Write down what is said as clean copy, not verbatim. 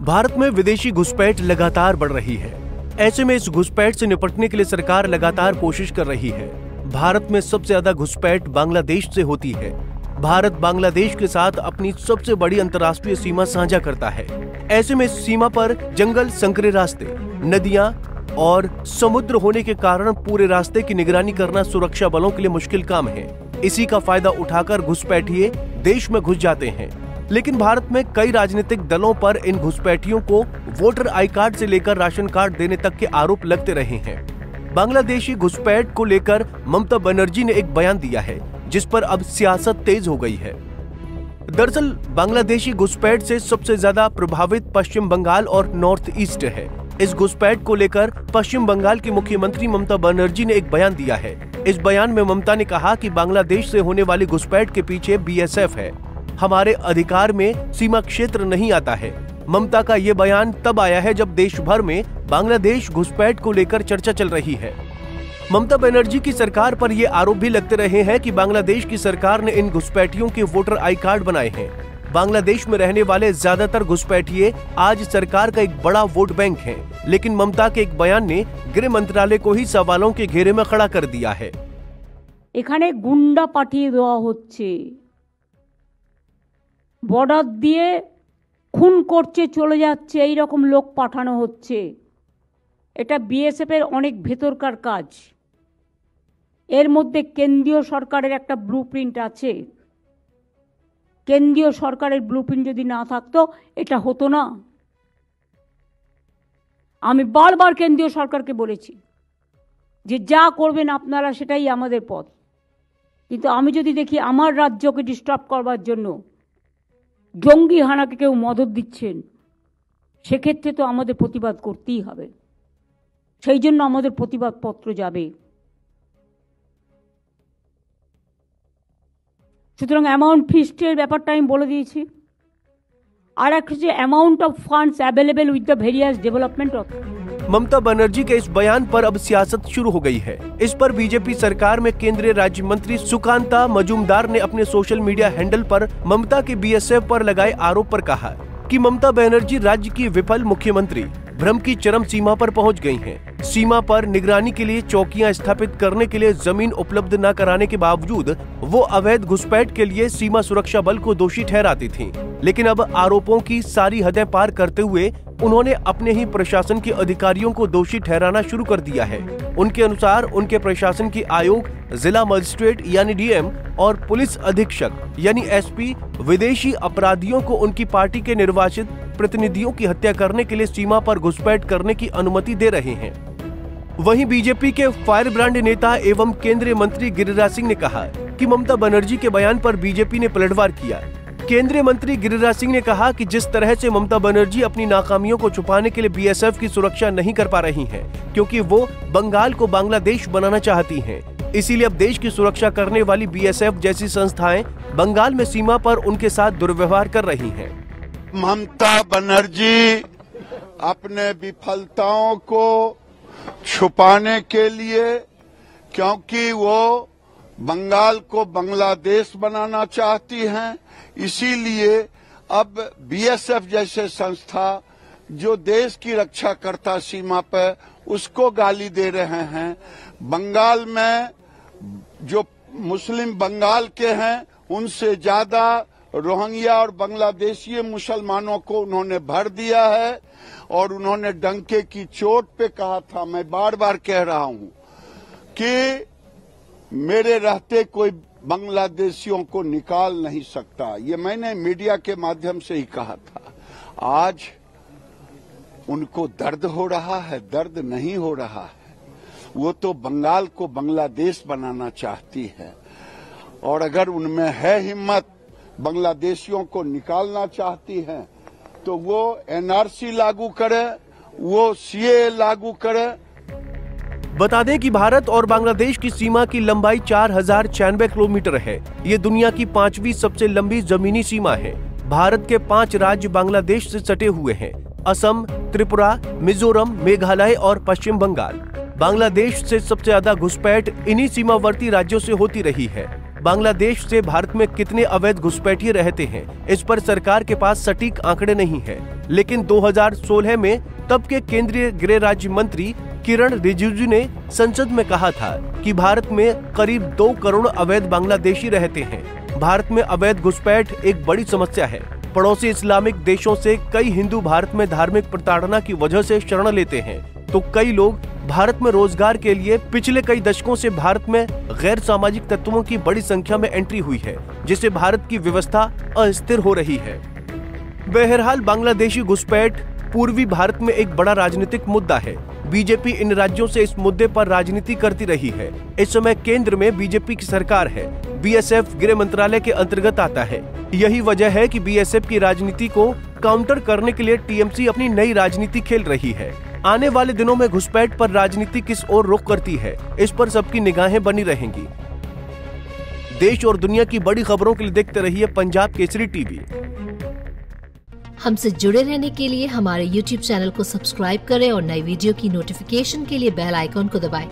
भारत में विदेशी घुसपैठ लगातार बढ़ रही है। ऐसे में इस घुसपैठ से निपटने के लिए सरकार लगातार कोशिश कर रही है। भारत में सबसे ज्यादा घुसपैठ बांग्लादेश से होती है। भारत बांग्लादेश के साथ अपनी सबसे बड़ी अंतर्राष्ट्रीय सीमा साझा करता है। ऐसे में इस सीमा पर जंगल, संकरे रास्ते, नदियां और समुद्र होने के कारण पूरे रास्ते की निगरानी करना सुरक्षा बलों के लिए मुश्किल काम है। इसी का फायदा उठाकर घुसपैठिए देश में घुस जाते हैं। लेकिन भारत में कई राजनीतिक दलों पर इन घुसपैठियों को वोटर आई कार्ड से लेकर राशन कार्ड देने तक के आरोप लगते रहे हैं। बांग्लादेशी घुसपैठ को लेकर ममता बनर्जी ने एक बयान दिया है, जिस पर अब सियासत तेज हो गई है। दरअसल बांग्लादेशी घुसपैठ से सबसे ज्यादा प्रभावित पश्चिम बंगाल और नॉर्थ ईस्ट है। इस घुसपैठ को लेकर पश्चिम बंगाल की मुख्यमंत्री ममता बनर्जी ने एक बयान दिया है। इस बयान में ममता ने कहा कि बांग्लादेश से होने वाली घुसपैठ के पीछे बीएसएफ है। हमारे अधिकार में सीमा क्षेत्र नहीं आता है। ममता का ये बयान तब आया है जब देश भर में बांग्लादेश घुसपैठ को लेकर चर्चा चल रही है। ममता बनर्जी की सरकार पर ये आरोप भी लगते रहे हैं कि बांग्लादेश की सरकार ने इन घुसपैठियों के वोटर आई कार्ड बनाए हैं। बांग्लादेश में रहने वाले ज्यादातर घुसपैठिए आज सरकार का एक बड़ा वोट बैंक हैं, लेकिन ममता के एक बयान ने गृह मंत्रालय को ही सवालों के घेरे में खड़ा कर दिया है। এখানে গুন্ডা পাঠিয়ে দেওয়া হচ্ছে, বর্ডার দিয়ে খুন করছে, চলে যাচ্ছে, এই রকম লোক পাঠানো হচ্ছে। এটা বিএসএফ এর অনেক ভেতরকার কাজ। এর মধ্যে কেন্দ্রীয় সরকারের একটা ব্লুপ্রিন্ট আছে। কেন্দ্রীয় সরকারের ব্লুপ্রিন্ট যদি না থাকতো এটা হতো না। আমি বারবার কেন্দ্রীয় সরকারকে বলেছি যে যা করবেন আপনারা সেটাই আমাদের পথ, কিন্তু আমি যদি দেখি আমার রাজ্যকে ডিস্টার্ব করবার জন্য জঙ্গি হানাকে কেউ মদত দিচ্ছেন, সেক্ষেত্রে তো আমাদের প্রতিবাদ করতেই হবে। সেই জন্য আমাদের প্রতিবাদপত্র যাবে। সুতরাং অ্যামাউন্ট ফিস্টের ব্যাপারটা আমি বলে দিয়েছি। আর একটা হচ্ছে amount of funds available with the various development of. Mamata Banerjee के इस बयान पर अब सियासत शुरू हो गई है। इस पर बीजेपी सरकार में केंद्रीय राज्य मंत्री सुकांता मजूमदार ने अपने सोशल मीडिया हैंडल पर ममता के बीएसएफ पर लगाए आरोप पर कहा कि ममता बनर्जी राज्य की विफल मुख्यमंत्री भ्रम की चरम सीमा पर पहुंच गई हैं। सीमा पर निगरानी के लिए चौकियां स्थापित करने के लिए जमीन उपलब्ध न कराने के बावजूद वो अवैध घुसपैठ के लिए सीमा सुरक्षा बल को दोषी ठहराती थीं। लेकिन अब आरोपों की सारी हदें पार करते हुए उन्होंने अपने ही प्रशासन के अधिकारियों को दोषी ठहराना शुरू कर दिया है। उनके अनुसार उनके प्रशासन के आयोग, जिला मजिस्ट्रेट यानी डीएम और पुलिस अधीक्षक यानी एसपी विदेशी अपराधियों को उनकी पार्टी के निर्वाचित प्रतिनिधियों की हत्या करने के लिए सीमा पर घुसपैठ करने की अनुमति दे रहे हैं। वहीं बीजेपी के फायर ब्रांड नेता एवं केंद्रीय मंत्री गिरिराज सिंह ने कहा कि ममता बनर्जी के बयान पर बीजेपी ने पलटवार किया। केंद्रीय मंत्री गिरिराज सिंह ने कहा कि जिस तरह से ममता बनर्जी अपनी नाकामियों को छुपाने के लिए बीएसएफ की सुरक्षा नहीं कर पा रही हैं, क्योंकि वो बंगाल को बांग्लादेश बनाना चाहती हैं। इसीलिए अब देश की सुरक्षा करने वाली बीएसएफ जैसी संस्थाएं बंगाल में सीमा पर उनके साथ दुर्व्यवहार कर रही हैं। ममता बनर्जी अपने विफलताओं को छुपाने के लिए, क्योंकि वो बंगाल को बांग्लादेश बनाना चाहती हैं, इसीलिए अब बीएसएफ जैसे संस्था जो देश की रक्षा करता सीमा पर, उसको गाली दे रहे हैं। बंगाल में जो मुस्लिम बंगाल के हैं उनसे ज्यादा रोहिंग्या और बांग्लादेशी मुसलमानों को उन्होंने भर दिया है। और उन्होंने डंके की चोट पे कहा था, मैं बार बार कह रहा हूं कि मेरे रहते कोई बांग्लादेशियों को निकाल नहीं सकता। ये मैंने मीडिया के माध्यम से ही कहा था। आज उनको दर्द हो रहा है, दर्द नहीं हो रहा है। वो तो बंगाल को बांग्लादेश बनाना चाहती है। और अगर उनमें है हिम्मत, बांग्लादेशियों को निकालना चाहती है, तो वो एनआरसी लागू करे, वो सीए लागू करे। बता दें कि भारत और बांग्लादेश की सीमा की लंबाई 4096 किलोमीटर है। ये दुनिया की 5वीं सबसे लंबी जमीनी सीमा है। भारत के 5 राज्य बांग्लादेश से सटे हुए हैं: असम, त्रिपुरा, मिजोरम, मेघालय और पश्चिम बंगाल। बांग्लादेश से सबसे ज्यादा घुसपैठ इन्हीं सीमावर्ती राज्यों से होती रही है। बांग्लादेश से भारत में कितने अवैध घुसपैठिए रहते हैं, इस पर सरकार के पास सटीक आंकड़े नहीं है। लेकिन 2016 में तब के केंद्रीय गृह राज्य मंत्री किरण रिजिजू ने संसद में कहा था कि भारत में करीब 2 करोड़ अवैध बांग्लादेशी रहते हैं। भारत में अवैध घुसपैठ एक बड़ी समस्या है। पड़ोसी इस्लामिक देशों से कई हिंदू भारत में धार्मिक प्रताड़ना की वजह से शरण लेते हैं, तो कई लोग भारत में रोजगार के लिए पिछले कई दशकों से भारत में गैर सामाजिक तत्वों की बड़ी संख्या में एंट्री हुई है, जिससे भारत की व्यवस्था अस्थिर हो रही है। बहरहाल बांग्लादेशी घुसपैठ पूर्वी भारत में एक बड़ा राजनीतिक मुद्दा है। बीजेपी इन राज्यों से इस मुद्दे पर राजनीति करती रही है। इस समय केंद्र में बीजेपी की सरकार है। बीएसएफ गृह मंत्रालय के अंतर्गत आता है। यही वजह है कि बीएसएफ की राजनीति को काउंटर करने के लिए टीएमसी अपनी नई राजनीति खेल रही है। आने वाले दिनों में घुसपैठ पर राजनीति किस ओर रुख करती है, इस पर सबकी निगाहें बनी रहेंगी। देश और दुनिया की बड़ी खबरों के लिए देखते रहिए पंजाब केसरी टीवी। हमसे जुड़े रहने के लिए हमारे YouTube चैनल को सब्सक्राइब करें और नई वीडियो की नोटिफिकेशन के लिए बेल आइकॉन को दबाएं।